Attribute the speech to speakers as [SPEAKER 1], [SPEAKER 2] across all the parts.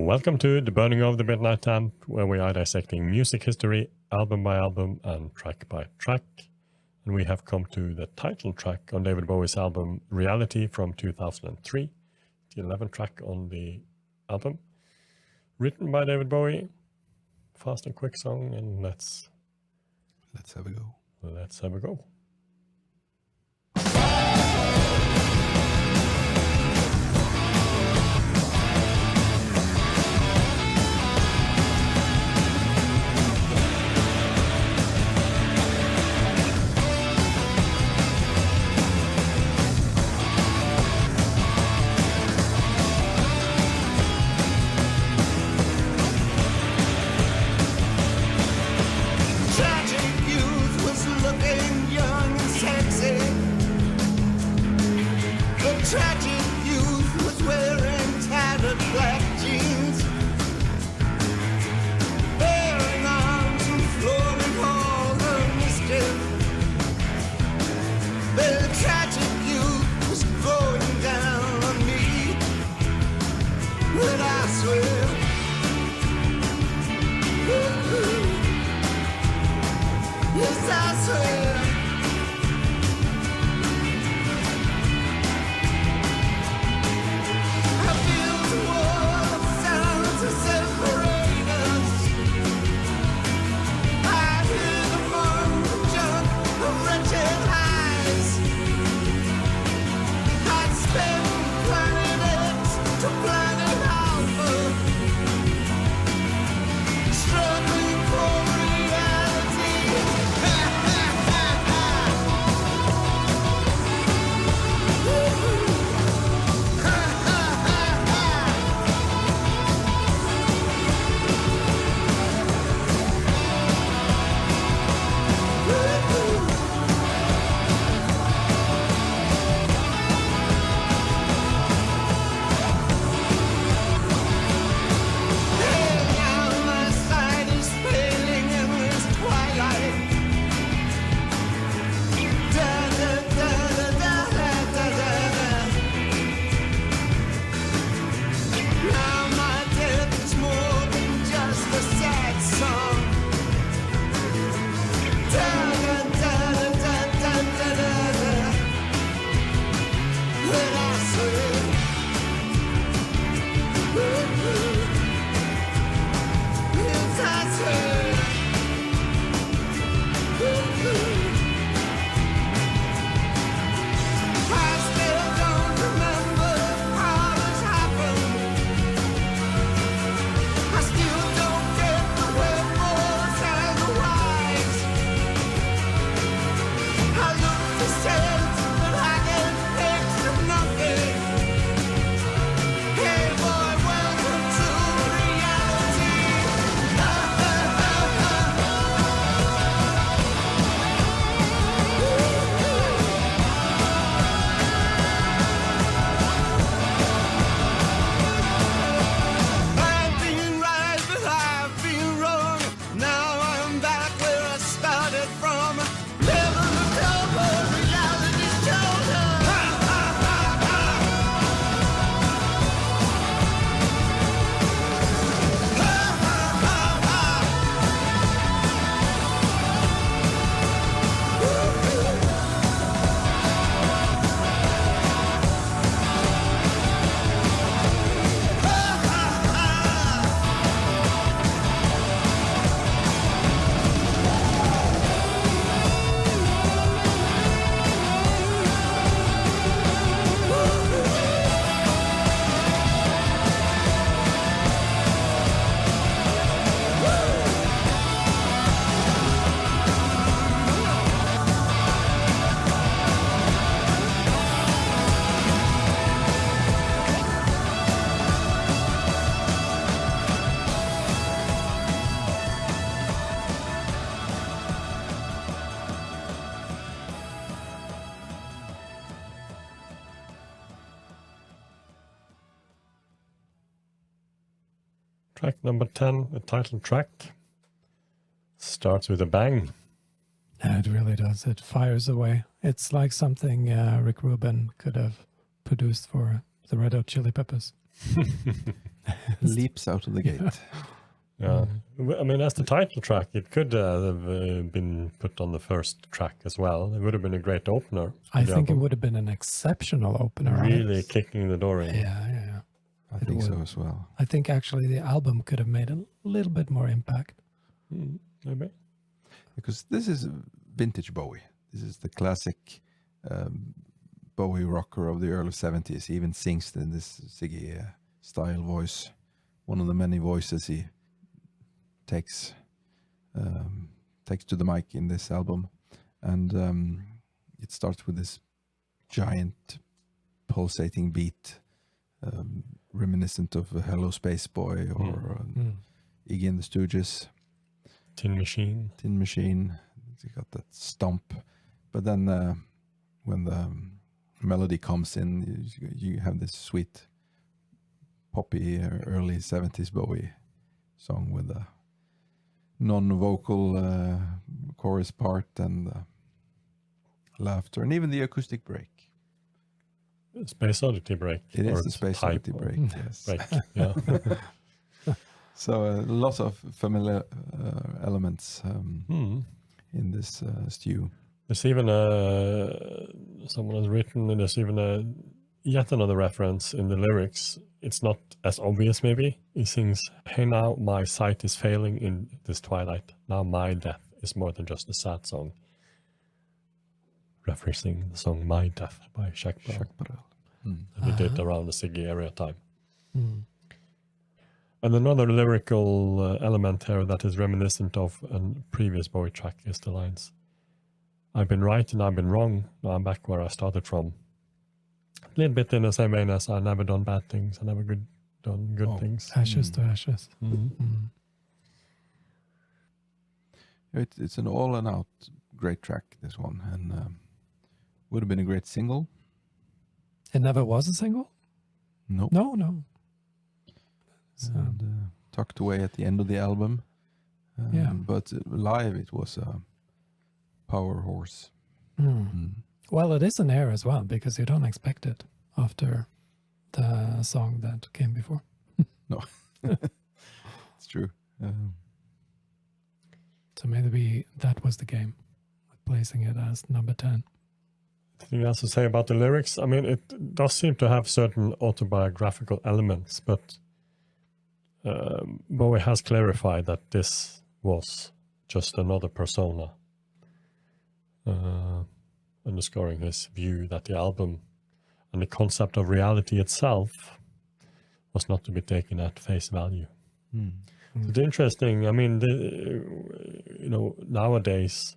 [SPEAKER 1] Welcome to The Burning of the Midnight Lamp, where we are dissecting music history, album by album and track by track. And we have come to the title track on David Bowie's album Reality from 2003, the 11th track on the album. Written by David Bowie, fast and quick song, and let's
[SPEAKER 2] have a go.
[SPEAKER 1] Let's have a go.
[SPEAKER 3] Tragic youth was wearing tattered black jeans, bearing arms and flooring halls of mischief. The tragic youth was going down on me, but I swear, yes I swear.
[SPEAKER 1] Track number 10, the title track, starts with a bang.
[SPEAKER 4] Yeah, it really does. It fires away. It's like something Rick Rubin could have produced for the Red Hot Chili Peppers.
[SPEAKER 2] Leaps out of the gate.
[SPEAKER 1] Yeah, I mean, as the title track, it could have been put on the first track as well. It would have been a great opener.
[SPEAKER 4] I
[SPEAKER 1] to the
[SPEAKER 4] think it
[SPEAKER 1] album.
[SPEAKER 4] would have been an exceptional opener.
[SPEAKER 1] Really kicking the door in.
[SPEAKER 4] Yeah.
[SPEAKER 2] I
[SPEAKER 4] It
[SPEAKER 2] think so
[SPEAKER 4] would.
[SPEAKER 2] as well.
[SPEAKER 4] I think actually the album could have made a little bit more impact.
[SPEAKER 1] Maybe.
[SPEAKER 2] Because this is vintage Bowie. This is the classic Bowie rocker of the early 70s. He even sings in this Ziggy style voice. One of the many voices he takes to the mic in this album. And it starts with this giant pulsating beat, reminiscent of Hello Space Boy or Iggy and the Stooges.
[SPEAKER 1] Tin Machine.
[SPEAKER 2] Tin Machine. You got that stomp. But then when the melody comes in, you have this sweet poppy early 70s Bowie song with a non-vocal chorus part and laughter and even the acoustic break.
[SPEAKER 1] Space Oddity break.
[SPEAKER 2] It
[SPEAKER 1] or
[SPEAKER 2] is the Space
[SPEAKER 1] type
[SPEAKER 2] Oddity
[SPEAKER 1] of
[SPEAKER 2] break, yes.
[SPEAKER 1] break. Yeah.
[SPEAKER 2] So lots of familiar elements in this stew.
[SPEAKER 1] There's even someone has written, and there's even yet another reference in the lyrics. It's not as obvious, maybe. He sings, "Hey, now my sight is failing in this twilight. Now my death is more than just a sad song." Referencing the song "My Death" by Jacques Brel. That he did around the Ziggy area time. And another lyrical element here that is reminiscent of a previous Bowie track is the lines, "I've been right and I've been wrong. Now I'm back where I started from." A little bit in the same vein as "I never done bad things. I never done good things."
[SPEAKER 4] Ashes to ashes.
[SPEAKER 2] It's an all and out great track, this one, and would have been a great single.
[SPEAKER 4] It never was a single?
[SPEAKER 2] Nope.
[SPEAKER 4] No. So,
[SPEAKER 2] And tucked away at the end of the album.
[SPEAKER 4] Yeah.
[SPEAKER 2] But live it was a power horse.
[SPEAKER 4] well, it is an air as well because you don't expect it after the song that came before.
[SPEAKER 2] No, it's true.
[SPEAKER 4] So maybe that was the game, placing it as number 10.
[SPEAKER 1] Anything else to say about the lyrics? I mean, it does seem to have certain autobiographical elements, but Bowie has clarified that this was just another persona, underscoring his view that the album and the concept of reality itself was not to be taken at face value. It's interesting. I mean, nowadays,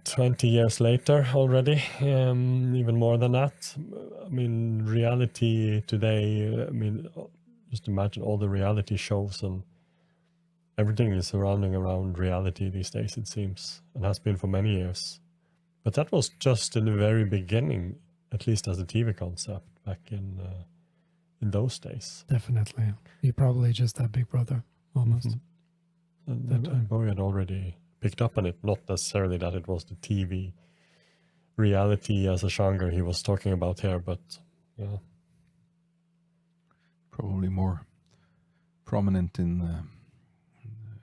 [SPEAKER 1] 20 years later already, even more than that. I mean, reality today, just imagine all the reality shows and everything is surrounding around reality these days, it seems, and has been for many years. But that was just in the very beginning, at least as a TV concept back in those days.
[SPEAKER 4] Definitely. You probably just had Big Brother, almost.
[SPEAKER 1] And Bowie had already picked up on it, not necessarily that it was the TV reality as a genre he was talking about here, but yeah.
[SPEAKER 2] Probably more prominent in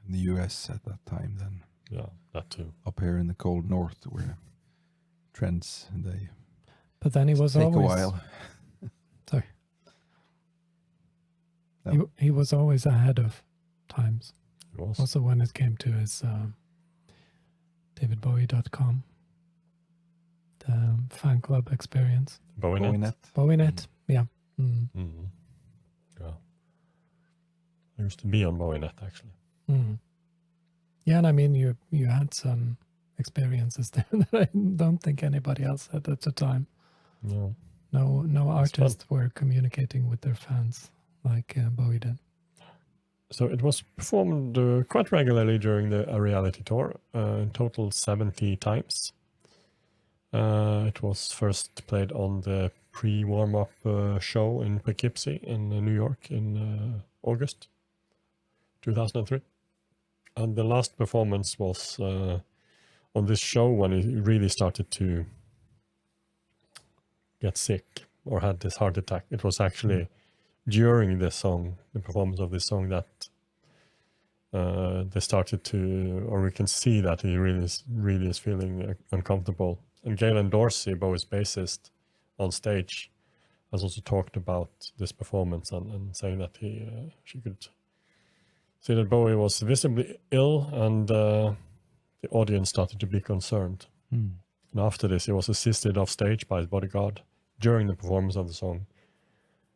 [SPEAKER 2] the US at that time than
[SPEAKER 1] that too.
[SPEAKER 2] up here in the cold north where trends they
[SPEAKER 4] But then he was
[SPEAKER 2] take
[SPEAKER 4] always...
[SPEAKER 2] a while.
[SPEAKER 4] Sorry.
[SPEAKER 2] No.
[SPEAKER 4] He was always ahead of times.
[SPEAKER 1] It was.
[SPEAKER 4] Also when it came to his davidbowie.com, the fan club experience.
[SPEAKER 1] BowieNet.
[SPEAKER 4] BowieNet, yeah.
[SPEAKER 1] Yeah. I used to be on BowieNet actually.
[SPEAKER 4] Yeah, and I mean, you had some experiences there that I don't think anybody else had at the time.
[SPEAKER 1] No.
[SPEAKER 4] No artists were communicating with their fans like Bowie did.
[SPEAKER 1] So it was performed quite regularly during the reality tour, in total 70 times. It was first played on the pre-warm-up show in Poughkeepsie in New York in August 2003. And the last performance was on this show when he really started to get sick. or had this heart attack. It was actually during the performance of this song, that they started to, or we can see that he really is feeling uncomfortable. And Galen Dorsey, Bowie's bassist, on stage, has also talked about this performance and saying that she could see that Bowie was visibly ill, and the audience started to be concerned.
[SPEAKER 2] Mm.
[SPEAKER 1] And after this, he was assisted off stage by his bodyguard during the performance of the song.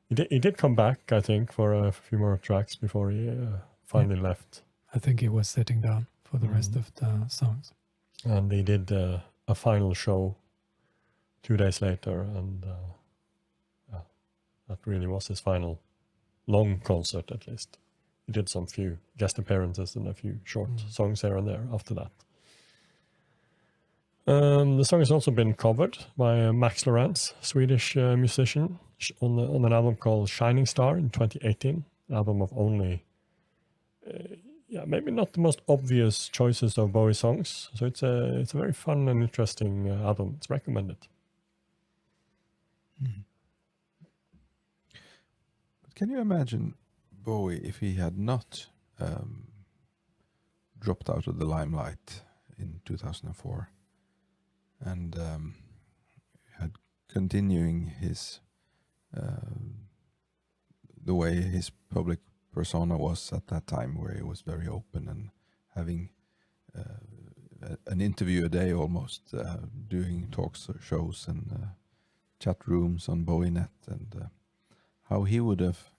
[SPEAKER 1] He did come back, I think, for a few more tracks before he finally left.
[SPEAKER 4] I think he was sitting down for the rest of the songs.
[SPEAKER 1] And he did a final show 2 days later, and that really was his final long concert, at least. He did some few guest appearances and a few short songs here and there after that. The song has also been covered by Max Lorentz, Swedish musician, on an album called Shining Star in 2018. An album of only, maybe not the most obvious choices of Bowie songs. So it's a very fun and interesting album. It's recommended.
[SPEAKER 2] But can you imagine Bowie if he had not dropped out of the limelight in 2004 and had continuing his the way his public persona was at that time, where he was very open and having an interview a day almost, doing talks or shows and chat rooms on BowieNet, and how he would have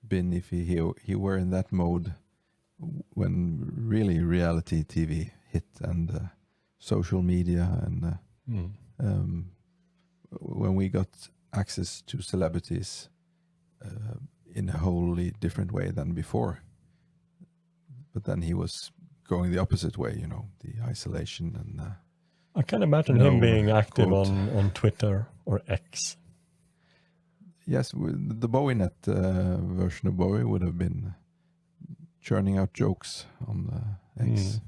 [SPEAKER 2] been if he were in that mode when really reality TV hit, and social media, and when we got access to celebrities in a wholly different way than before. But then he was going the opposite way, the isolation, and
[SPEAKER 1] I can imagine him being active on Twitter or X.
[SPEAKER 2] Yes, the BowieNet version of Bowie would have been churning out jokes on X.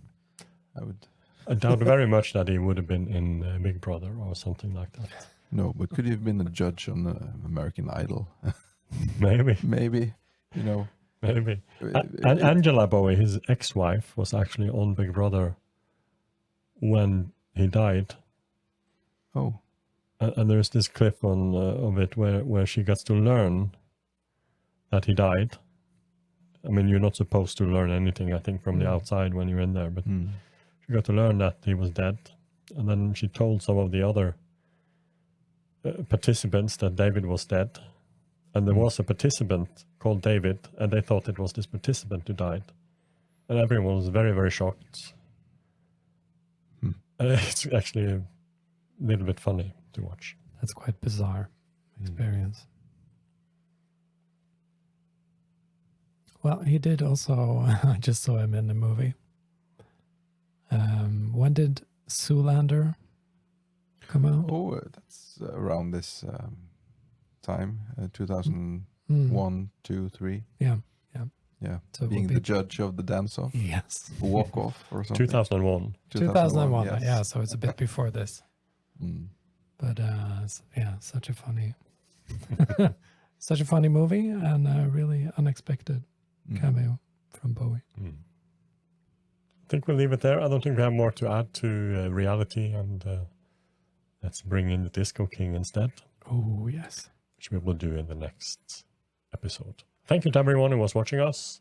[SPEAKER 1] I doubt very much that he would have been in Big Brother or something like that.
[SPEAKER 2] No, but could he have been a judge on American Idol?
[SPEAKER 1] Maybe.
[SPEAKER 2] Maybe.
[SPEAKER 1] Maybe. And Angela Bowie, his ex-wife, was actually on Big Brother when he died.
[SPEAKER 2] Oh.
[SPEAKER 1] And there's this clip of it where she gets to learn that he died. I mean, you're not supposed to learn anything, I think, from the outside when you're in there, but she got to learn that he was dead. And then she told some of the other participants that David was dead. And there was a participant called David, and they thought it was this participant who died. And everyone was very, very shocked. It's actually a little bit funny to watch.
[SPEAKER 4] That's quite bizarre experience. Well, he did also, I just saw him in the movie. When did Zoolander come out?
[SPEAKER 2] Oh, that's around this time, 2001, 2, 3.
[SPEAKER 4] Yeah.
[SPEAKER 2] So being the judge of the dance-off.
[SPEAKER 4] Yes.
[SPEAKER 2] Walk-off or something.
[SPEAKER 1] 2001.
[SPEAKER 4] 2001,
[SPEAKER 2] yes.
[SPEAKER 4] yeah, so it's a bit before this. But such a funny such a funny movie, and a really unexpected cameo from Bowie.
[SPEAKER 1] I think we'll leave it there. I don't think we have more to add to reality, and let's bring in the Disco King instead.
[SPEAKER 4] Oh, yes.
[SPEAKER 1] Which we will do in the next episode. Thank you to everyone who was watching us.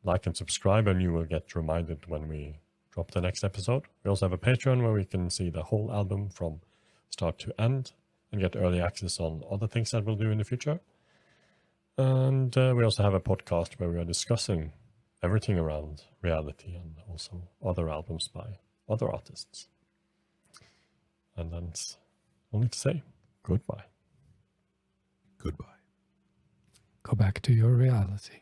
[SPEAKER 1] Like and subscribe, and you will get reminded when we drop the next episode. We also have a Patreon where we can see the whole album from start to end and get early access on other things that we'll do in the future. And we also have a podcast where we are discussing everything around reality and also other albums by other artists. And then it's only to say goodbye.
[SPEAKER 2] Goodbye.
[SPEAKER 4] Go back to your reality.